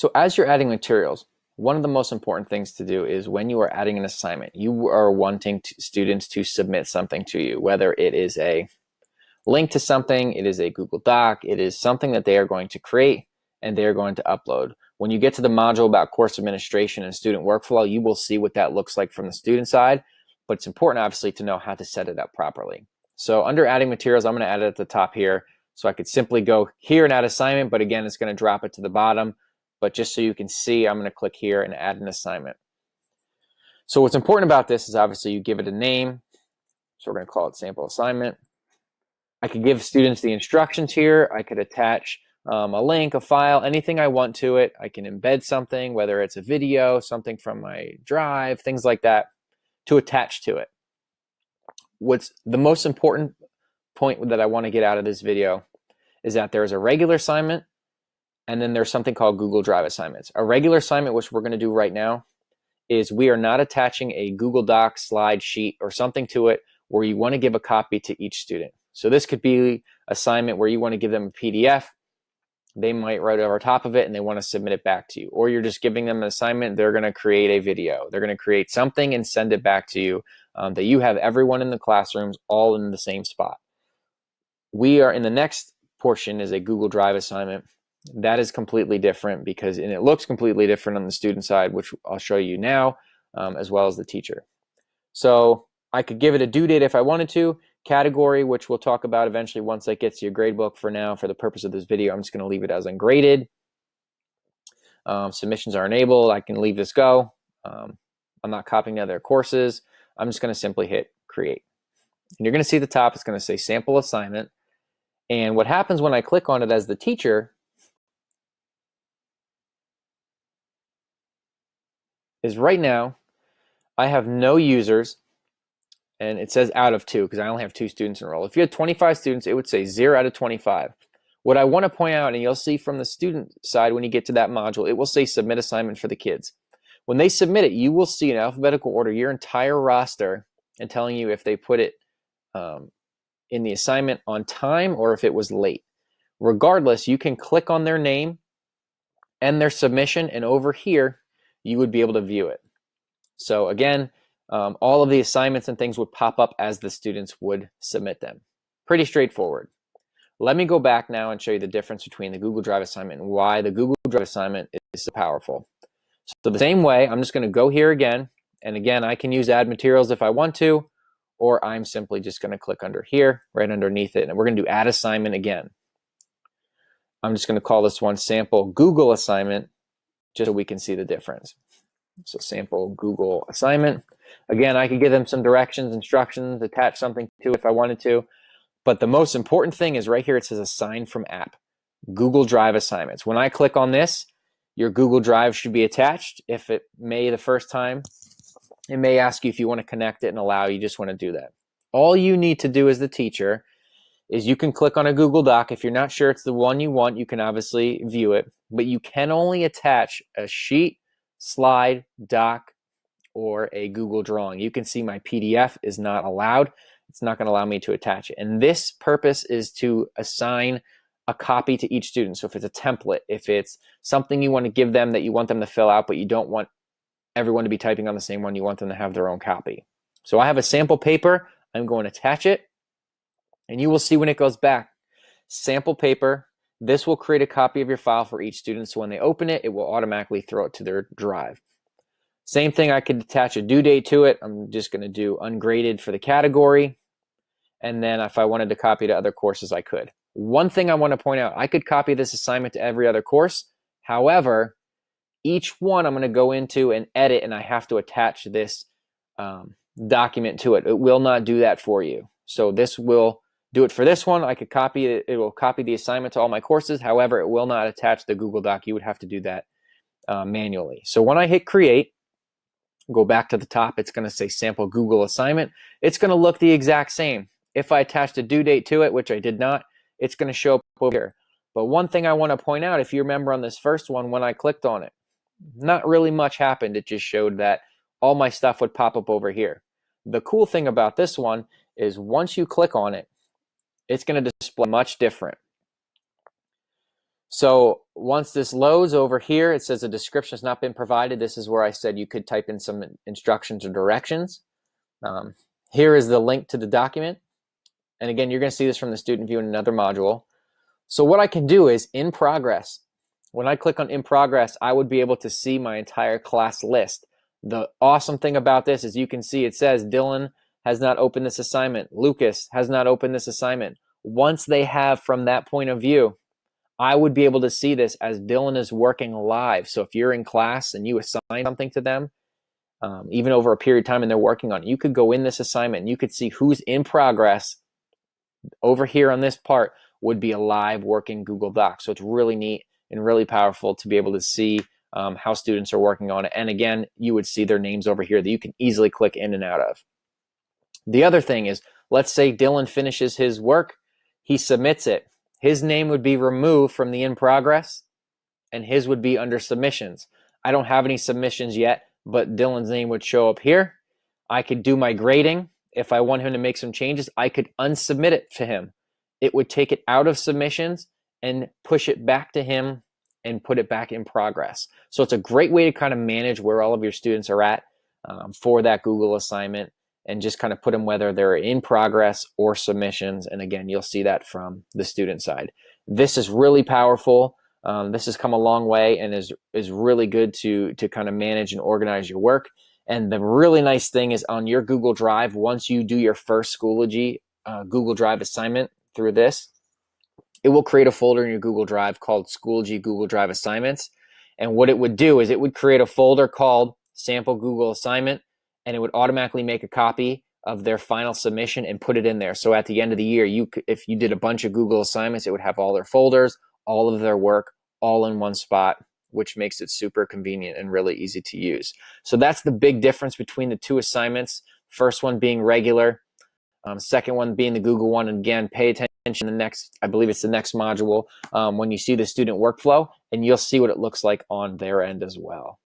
So as you're adding materials, one of the most important things to do is when you are adding an assignment, you are wanting students to submit something to you, whether it is a link to something, it is a Google Doc, it is something that they are going to create and they are going to upload. When you get to the module about course administration and student workflow, you will see what that looks like from the student side, but it's important obviously to know how to set it up properly. So under adding materials, I'm going to add it at the top here. So I could simply go here and add assignment, but again, it's going to drop it to the bottom. But just so you can see, I'm going to click here and add an assignment. So what's important about this is obviously you give it a name. So we're going to call it sample assignment. I could give students the instructions here. I could attach a link, a file, anything I want to it. I can embed something, whether it's a video, something from my drive, things like that, to attach to it. What's the most important point that I want to get out of this video is that there's a regular assignment and then there's something called Google Drive assignments. A regular assignment, which we're going to do right now, is we are not attaching a Google Doc slide sheet or something to it where you want to give a copy to each student. So this could be an assignment where you want to give them a PDF. They might write over top of it and they want to submit it back to you. Or you're just giving them an assignment, they're going to create a video. They're going to create something and send it back to you that you have everyone in the classrooms all in the same spot. We are in the next portion is a Google Drive assignment. That is completely different because, and it looks completely different on the student side, which I'll show you now, as well as the teacher. So I could give it a due date if I wanted to, category, which we'll talk about eventually once that gets to your grade book. For now, for the purpose of this video, I'm just going to leave it as ungraded. Submissions are enabled. I can leave this go. I'm not copying other courses. I'm just going to simply hit create. And you're going to see at the top, it's going to say sample assignment. And what happens when I click on it as the teacher is right now I have no users, and it says out of 2 because I only have 2 students enrolled. If you had 25 students, it would say 0 out of 25. What I want to point out, and you'll see from the student side when you get to that module, it will say submit assignment for the kids. When they submit it, you will see in alphabetical order your entire roster and telling you if they put it in the assignment on time or if it was late. Regardless, you can click on their name and their submission, and over here, you would be able to view it. So again, all of the assignments and things would pop up as the students would submit them. Pretty straightforward. Let me go back now and show you the difference between the Google Drive assignment and why the Google Drive assignment is so powerful. So the same way, I'm just going to go here again, and again, I can use add materials if I want to, or I'm simply just going to click under here, right underneath it, and we're going to do add assignment again. I'm just going to call this one sample Google assignment, just so we can see the difference. So sample Google assignment. Again, I could give them some directions, instructions, attach something to it if I wanted to. But the most important thing is right here, it says assign from app, Google Drive assignments. When I click on this, your Google Drive should be attached. If it may the first time, it may ask you if you want to connect it and allow you just want to do that. All you need to do as the teacher is you can click on a Google Doc. If you're not sure it's the one you want, you can obviously view it, but you can only attach a sheet, slide, doc, or a Google drawing. You can see my PDF is not allowed. It's not going to allow me to attach it. And this purpose is to assign a copy to each student. So if it's a template, if it's something you want to give them that you want them to fill out, but you don't want everyone to be typing on the same one, you want them to have their own copy. So I have a sample paper. I'm going to attach it. And you will see when it goes back, sample paper, this will create a copy of your file for each student. So when they open it, it will automatically throw it to their drive. Same thing, I could attach a due date to it. I'm just going to do ungraded for the category. And then if I wanted to copy to other courses, I could. One thing I want to point out, I could copy this assignment to every other course. However, each one I'm going to go into and edit, and I have to attach this document to it. It will not do that for you. So this will do it for this one. I could copy it. It will copy the assignment to all my courses. However, it will not attach the Google Doc. You would have to do that manually. So when I hit create, go back to the top, it's going to say sample Google assignment. It's going to look the exact same. If I attached a due date to it, which I did not, it's going to show up over here. But one thing I want to point out, if you remember on this first one, when I clicked on it, not really much happened. It just showed that all my stuff would pop up over here. The cool thing about this one is once you click on it, it's going to display much different. So once this loads over here, it says a description has not been provided. This is where I said you could type in some instructions or directions. Here is the link to the document. And again, you're going to see this from the student view in another module. So what I can do is in progress. When I click on in progress, I would be able to see my entire class list. The awesome thing about this is you can see it says Dylan has not opened this assignment. Lucas has not opened this assignment. Once they have from that point of view, I would be able to see this as Dylan is working live. So if you're in class and you assign something to them, even over a period of time and they're working on it, you could go in this assignment and you could see who's in progress. Over here on this part would be a live working Google Doc. So it's really neat and really powerful to be able to see how students are working on it. And again, you would see their names over here that you can easily click in and out of. The other thing is, let's say Dylan finishes his work, he submits it. His name would be removed from the in progress and his would be under submissions. I don't have any submissions yet, but Dylan's name would show up here. I could do my grading. If I want him to make some changes, I could unsubmit it to him. It would take it out of submissions and push it back to him and put it back in progress. So it's a great way to kind of manage where all of your students are at for that Google assignment and just kind of put them whether they're in progress or submissions. And again, you'll see that from the student side. This is really powerful. This has come a long way and is really good to kind of manage and organize your work. And the really nice thing is on your Google Drive, once you do your first Schoology Google Drive assignment through this, it will create a folder in your Google Drive called Schoology Google Drive Assignments. And what it would do is it would create a folder called Sample Google Assignment, and it would automatically make a copy of their final submission and put it in there. So at the end of the year, if you did a bunch of Google assignments, it would have all their folders, all of their work, all in one spot, which makes it super convenient and really easy to use. So that's the big difference between the two assignments. First one being regular, second one being the Google one. And again, pay attention to the next, I believe it's the next module, when you see the student workflow, and you'll see what it looks like on their end as well.